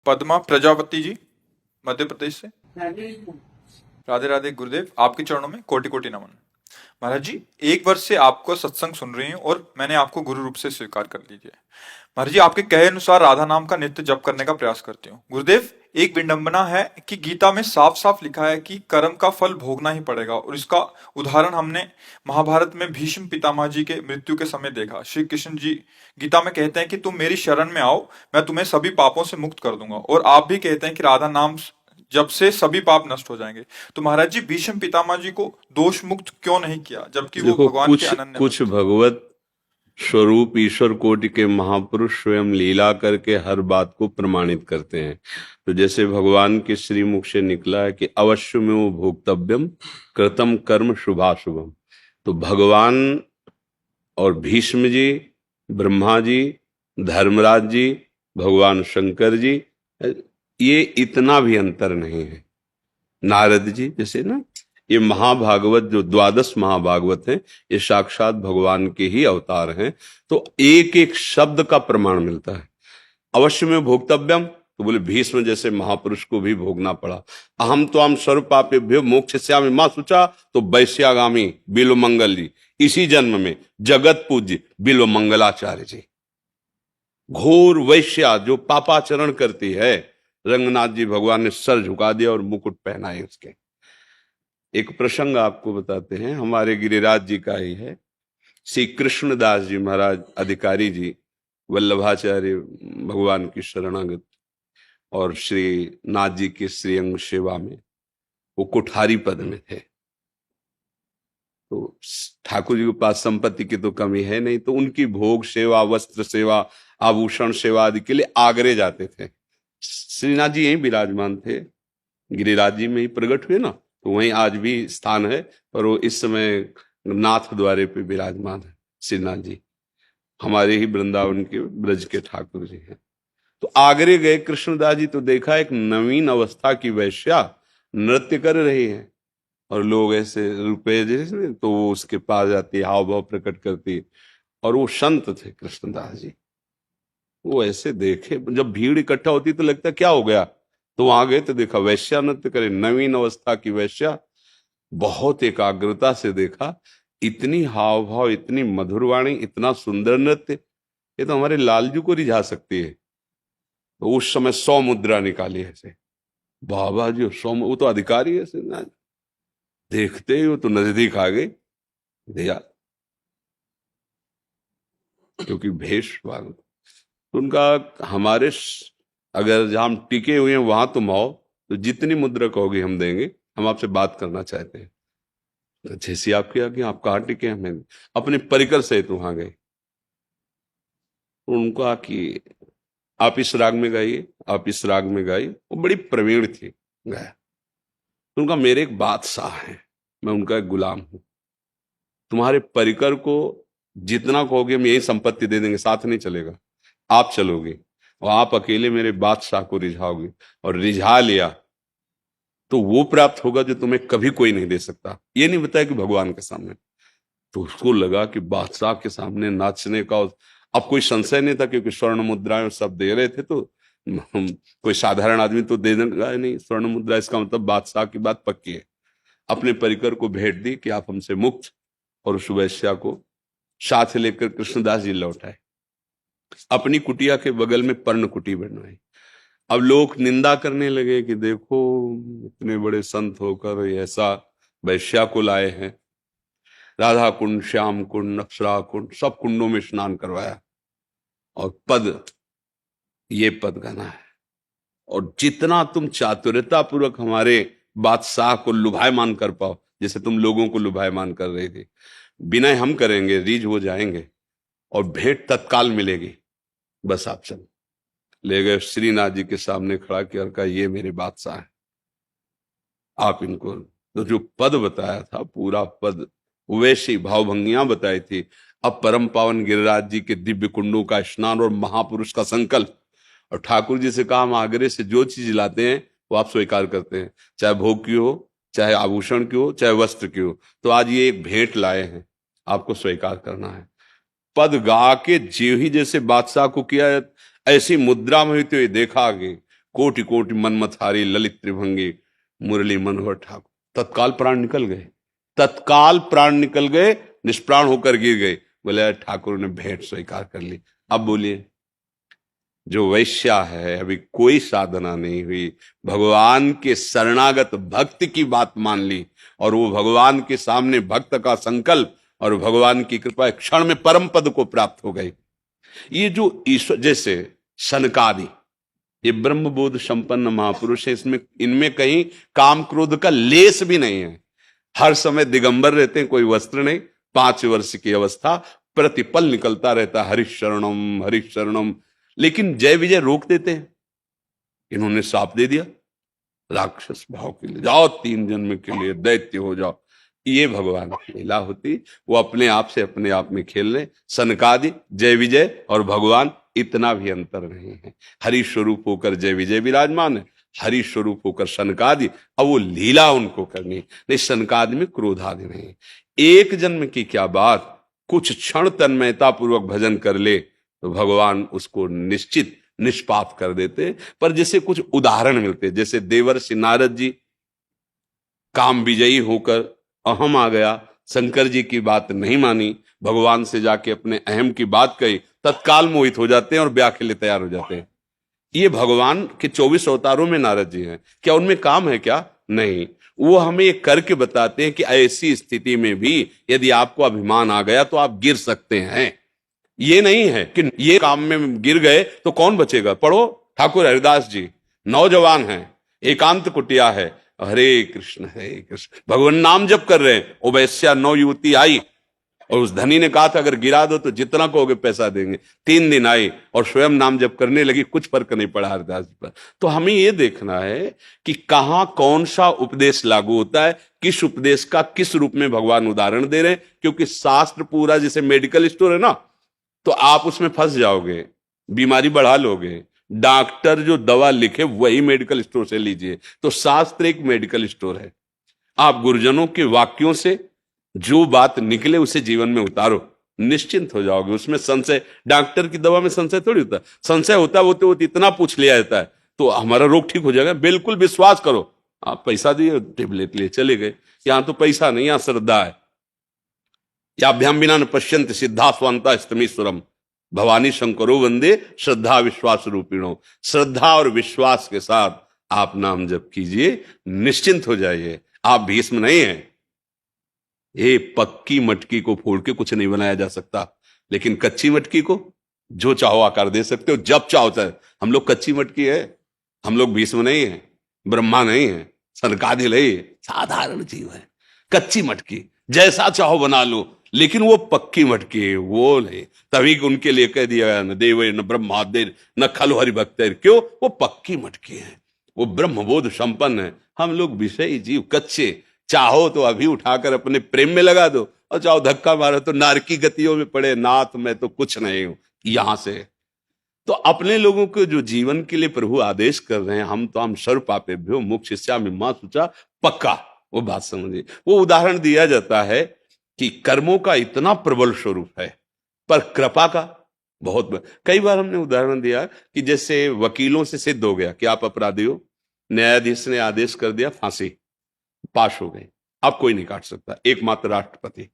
पद्मा प्रजापति जी, मध्य प्रदेश से। राधे राधे गुरुदेव, आपके चरणों में कोटि कोटि नमन। महाराज जी, 1 वर्ष से आपको सत्संग सुन रही हूँ और मैंने आपको गुरु रूप से स्वीकार कर लीजिए। महाराज जी, आपके कहे अनुसार राधा नाम का नित्य जप करने का प्रयास करती हूँ। गुरुदेव, एक विडंबना है कि गीता में साफ साफ लिखा है कि कर्म का फल भोगना ही पड़ेगा, और इसका उदाहरण हमने महाभारत में भीष्म पितामह जी के मृत्यु के समय देखा। श्री कृष्ण जी गीता में कहते हैं कि तुम मेरी शरण में आओ, मैं तुम्हें सभी पापों से मुक्त कर दूंगा, और आप भी कहते हैं कि राधा नाम जब से सभी पाप नष्ट हो जाएंगे। तो महाराज जी, भीष्म पितामह जी को दोष मुक्त क्यों नहीं किया, जबकि वो देखो, भगवान के कुछ अनन्य कुछ भक्त थे? भगवत स्वरूप ईश्वर कोटि के महापुरुष स्वयं लीला करके हर बात को प्रमाणित करते हैं। तो जैसे भगवान के श्रीमुख से निकला है कि अवश्य में वो भोक्तव्यम कृतम कर्म शुभाशुभम। तो भगवान और भीष्म जी, ब्रह्मा जी, धर्मराज जी, भगवान शंकर जी, ये इतना भी अंतर नहीं है। नारद जी जैसे ना, ये महाभागवत जो 12 महाभागवत हैं, ये साक्षात भगवान के ही अवतार हैं। तो एक एक शब्द का प्रमाण मिलता है। अवश्य में भोक्तव्यम, तो बोले भीष्म जैसे महापुरुष को भी भोगना पड़ा। अहम तो हम सर्वपापेभ्यो मोक्षयिष्यामि मां शुचा, तो वैश्यागामी बिल्व मंगल जी, इसी जन्म में जगत पूज्य बिल्व मंगलाचार्य जी। घोर वैश्या जो पापाचरण करती है, रंगनाथ जी भगवान ने सर झुका दिया और मुकुट पहनाए उसके। एक प्रसंग आपको बताते हैं, हमारे गिरिराज जी का ही है। श्री कृष्णदास जी महाराज अधिकारी जी वल्लभाचार्य भगवान की शरणागत, और श्री नाथ जी की श्रीअंग सेवा में वो कुठारी पद में थे। तो ठाकुर जी के पास संपत्ति की तो कमी है नहीं, तो उनकी भोग सेवा, वस्त्र सेवा, आभूषण सेवा आदि के लिए आगरे जाते थे। श्रीनाथ जी यहीं विराजमान थे, गिरिराज जी में ही प्रकट हुए ना, तो वहीं आज भी स्थान है। पर वो इस समय नाथ द्वारे पे विराजमान है श्रीनाथ जी, हमारे ही वृंदावन के ब्रज के ठाकुर जी हैं। तो आगरे गए कृष्णदास जी, तो देखा एक नवीन अवस्था की वैश्या नृत्य कर रही है, और लोग ऐसे रुपए जैसे, तो वो उसके पास जाती, हाव भाव प्रकट करती। और वो संत थे कृष्णदास जी, वो ऐसे देखे, जब भीड़ इकट्ठा होती तो लगता क्या हो गया, तो वहां गए तो देखा वैश्या नृत्य करे, नवीन अवस्था की वैश्या। बहुत एकाग्रता से देखा, इतनी हाव भाव, इतनी मधुर वाणी, इतना सुंदर नृत्य, ये तो हमारे लालजू को रिझा सकती है। तो उस समय 100 मुद्रा निकाली ऐसे, बाबा जी 100, वो तो अधिकारी है सिन्हा, देखते ही वो तो नजदीक आ गए, दिया, क्योंकि भेष वाला। तो उनका हमारे अगर जहां हम टिके हुए हैं वहां तुम आओ, तो जितनी मुद्रा कहोगे हम देंगे, हम आपसे बात करना चाहते हैं। तो जैसी आपकी आज्ञा, आप कहाँ टिके, हमें अपने परिकर सहित वहां गए। उनका कि आप इस राग में गाइए, आप इस राग में गाइए। वो बड़ी प्रवीण थी, गाया। तो उनका मेरे एक बादशाह है, मैं उनका एक गुलाम हूं, तुम्हारे परिकर को जितना कहोगे हम यही संपत्ति दे देंगे, साथ नहीं चलेगा, आप चलोगे और आप अकेले मेरे बादशाह को रिझाओगे, और रिझा लिया तो वो प्राप्त होगा जो तुम्हें कभी कोई नहीं दे सकता। ये नहीं बताया कि भगवान के सामने। तो उसको लगा कि बादशाह के सामने नाचने का, अब कोई संशय नहीं था, क्योंकि स्वर्ण मुद्राएं सब दे रहे थे, तो कोई साधारण आदमी तो दे देगा नहीं स्वर्ण मुद्रा, इसका मतलब बादशाह की बात पक्की है। अपने परिकर को भेंट दी कि आप हमसे मुक्त, और उस वैश्या को साथ लेकर कृष्णदास जी लौट आए। अपनी कुटिया के बगल में पर्ण कुटी बनवाई। अब लोग निंदा करने लगे कि देखो, इतने बड़े संत होकर ऐसा वैश्या को लाए हैं। राधा कुंड, श्याम कुंड, अप्सरा कुंड, सब कुंडों में स्नान करवाया, और पद, ये पद गाना है, और जितना तुम चातुर्यता पूर्वक हमारे बादशाह को लुभायमान कर पाओ, जैसे तुम लोगों को लुभायमान कर रहे थे, विनय हम करेंगे, रीझ हो जाएंगे, और भेंट तत्काल मिलेगी, बस आप चलो। ले गए श्रीनाथ जी के सामने खड़ा किया, कहा ये मेरे बादशाह है, आप इनको। तो जो पद बताया था, पूरा पद वैसी भावभंगियां बताई थी। अब परम पावन गिरिराज जी के दिव्य कुंडों का स्नान और महापुरुष का संकल्प, और ठाकुर जी से कहा हम आगरे से जो चीज लाते हैं वो आप स्वीकार करते हैं, चाहे भोग की हो, चाहे आभूषण की हो, चाहे वस्त्र की हो। तो आज ये एक भेंट लाए हैं, आपको स्वीकार करना है। पद गा के जीव ही जैसे बादशाह को किया, ऐसी मुद्रा में हुई तो ये देखा आगे, कोटि कोटि मनमथारी ललित त्रिभंगी मुरली मनोहर ठाकुर। तत्काल प्राण निकल गए, तत्काल प्राण निकल गए, निष्प्राण होकर गिर गए। बोले ठाकुर ने भेंट स्वीकार कर ली। अब बोलिए, जो वैश्या है, अभी कोई साधना नहीं हुई, भगवान के शरणागत भक्त की बात मान ली, और वो भगवान के सामने भक्त का संकल्प और भगवान की कृपा क्षण में परम पद को प्राप्त हो गई। ये जो ईश्वर, जैसे सनकादि, ये ब्रह्मबोध संपन्न महापुरुष है, इसमें इनमें कहीं काम क्रोध का लेस भी नहीं है। हर समय दिगंबर रहते हैं, कोई वस्त्र नहीं, 5 वर्ष की अवस्था, प्रतिपल निकलता रहता हरिशरणम हरिशरणम। लेकिन जय विजय रोक देते हैं। इन्होंने साप दे दिया राक्षस भाव के लिए, जाओ 3 जन्म के लिए दैत्य हो जाओ। ये भगवान की लीला होती, वो अपने आप से अपने आप में खेल रहे। सनकादि, जय विजय और भगवान इतना भी अंतर नहीं है। हरि स्वरूप होकर जय विजय विराजमान है, हरि स्वरूप होकर सनकादि। अब वो लीला उनको करनी नहीं, सनकादि में क्रोधादि नहीं। एक जन्म की क्या बात, कुछ क्षण तन्मयता पूर्वक भजन कर ले तो भगवान उसको निश्चित निष्पाप कर देते। पर जैसे कुछ उदाहरण मिलते, जैसे देवर्षि नारद जी काम विजयी होकर अहम आ गया, शंकर जी की बात नहीं मानी, भगवान से जाके अपने अहम की बात कही, तत्काल मोहित हो जाते हैं और ब्याह के लिए तैयार हो जाते हैं। ये भगवान के 24 अवतारों में नारद जी हैं। क्या उनमें काम है क्या? नहीं। वो हमें ये करके बताते हैं कि ऐसी स्थिति में भी यदि आपको अभिमान आ गया तो आप गिर सकते हैं। ये नहीं है कि ये काम में गिर गए तो कौन बचेगा। पढ़ो, ठाकुर हरिदास जी नौजवान हैं, एकांत कुटिया है, हरे कृष्ण भगवान नाम जप कर रहे हैं। वो वैश्या 9 युवती आई और उस धनी ने कहा था अगर गिरा दो तो जितना कहोगे पैसा देंगे। 3 दिन आई और स्वयं नाम जप करने लगी, कुछ फर्क नहीं पड़ा हरिदास जी पर। तो हमें यह देखना है कि कहां कौन सा उपदेश लागू होता है, किस उपदेश का किस रूप में भगवान उदाहरण दे रहे हैं। क्योंकि शास्त्र पूरा जैसे मेडिकल स्टोर है ना, तो आप उसमें फंस जाओगे, बीमारी बढ़ा लोगे। डॉक्टर जो दवा लिखे वही मेडिकल स्टोर से लीजिए। तो शास्त्र एक मेडिकल स्टोर है। आप गुरुजनों के वाक्यों से जो बात निकले उसे जीवन में उतारो, निश्चिंत हो जाओगे। उसमें संशय, डॉक्टर की दवा में संशय थोड़ी होता है। संशय होता है वो तो इतना पूछ लिया जाता है तो हमारा रोग ठीक हो जाएगा। बिल्कुल विश्वास करो। आप पैसा दिए, टेबलेट लिए चले गए। यहां तो पैसा नहीं, यहां श्रद्धा है। याभ्याम विना न पश्यंत सिद्धा स्वांता स्तमीश्वरम भवानी शंकरो वंदे श्रद्धा विश्वास रूपिणो। श्रद्धा और विश्वास के साथ आप नाम जप कीजिए, निश्चिंत हो जाइए। आप भीष्म नहीं है। ये पक्की मटकी को फोड़ के कुछ नहीं बनाया जा सकता, लेकिन कच्ची मटकी को जो चाहो आकार दे सकते हो, जब चाहो चाहे। हम लोग कच्ची मटकी है, हम लोग भीष्म नहीं है, ब्रह्मा नहीं है, सनकादि नहीं है, साधारण जीव है। कच्ची मटकी जैसा चाहो बना लो, लेकिन वो पक्की मटकी है, वो नहीं। तभी उनके लिए कह दिया न देव न ब्रह्मादेर न खलु हरि भक्तेर। क्यों? वो पक्की मटकी है, वो ब्रह्मबोध संपन्न है। हम लोग विषयी जीव कच्चे। चाहो तो अभी उठाकर अपने प्रेम में लगा दो, और चाहो धक्का मारो तो नारकी गतियों में पड़े, नाथ मैं तो कुछ नहीं हूं यहां से। तो अपने लोगों को जो जीवन के लिए प्रभु आदेश कर रहे हैं, हम सर्व पापेभ्यो मोक्षयिष्यामि मा शुचा, पक्का वो बात समझिए। वो उदाहरण दिया जाता है कि कर्मों का इतना प्रबल स्वरूप है, पर कृपा का बहुत। कई बार हमने उदाहरण दिया कि जैसे वकीलों से सिद्ध हो गया कि आप अपराधी हो, न्यायाधीश ने आदेश कर दिया, फांसी पास हो गई, आप कोई नहीं काट सकता, एकमात्र राष्ट्रपति।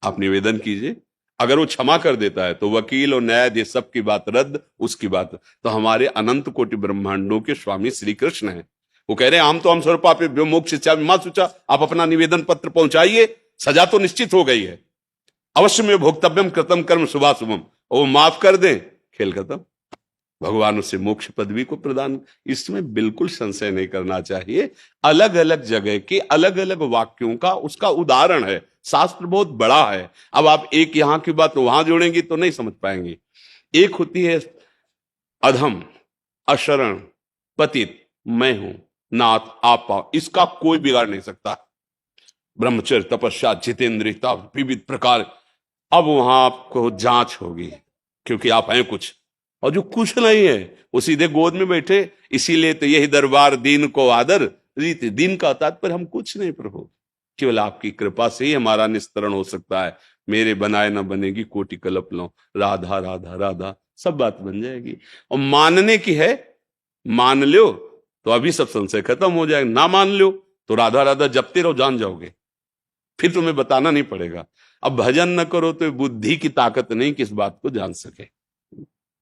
आप निवेदन कीजिए, अगर वो क्षमा कर देता है तो वकील और न्यायाधीश सबकी बात रद्द, उसकी बात। तो हमारे अनंत कोटि ब्रह्मांडों के स्वामी श्री कृष्ण हैं, वो कह रहे हैं हम सर्व पापेभ्यो मोक्षयिष्यामि मा शुचा। आप अपना निवेदन पत्र पहुंचाइए, सजा तो निश्चित हो गई है, अवश्य में भोक्तव्यम कृतम कर्म शुभाशुभम, और वो माफ कर दें, खेल खत्म। भगवान उसे मोक्ष पदवी को प्रदान, इसमें बिल्कुल संशय नहीं करना चाहिए। अलग अलग जगह के अलग अलग वाक्यों का उसका उदाहरण है। शास्त्र बहुत बड़ा है। अब आप एक यहां की बात वहां जोड़ेंगी तो नहीं समझ पाएंगे। एक होती है अधम, अशरण, पतित, मैं हूं, नाथ आप पाओ, इसका कोई बिगाड़ नहीं सकता। ब्रह्मचर्य, तपस्या, जितेंद्रियता, विविध प्रकार। अब वहां आपको जांच होगी, क्योंकि आप हैं कुछ, और जो कुछ नहीं है वो सीधे गोद में बैठे। इसीलिए तो यही दरबार दीन को आदर रीति। दीन का तात्पर्य हम कुछ नहीं प्रभु, केवल आपकी कृपा से ही हमारा निस्तरण हो सकता है। मेरे बनाए ना बनेगी कोटि कल्प लो, राधा राधा राधा, सब बात बन जाएगी। और मानने की है मान लो तो अभी सब संशय खत्म हो जाएगा, ना मान लो तो राधा राधा जपते रहो, जान जाओगे, फिर तुम्हें बताना नहीं पड़ेगा। अब भजन न करो तो बुद्धि की ताकत नहीं कि इस बात को जान सके।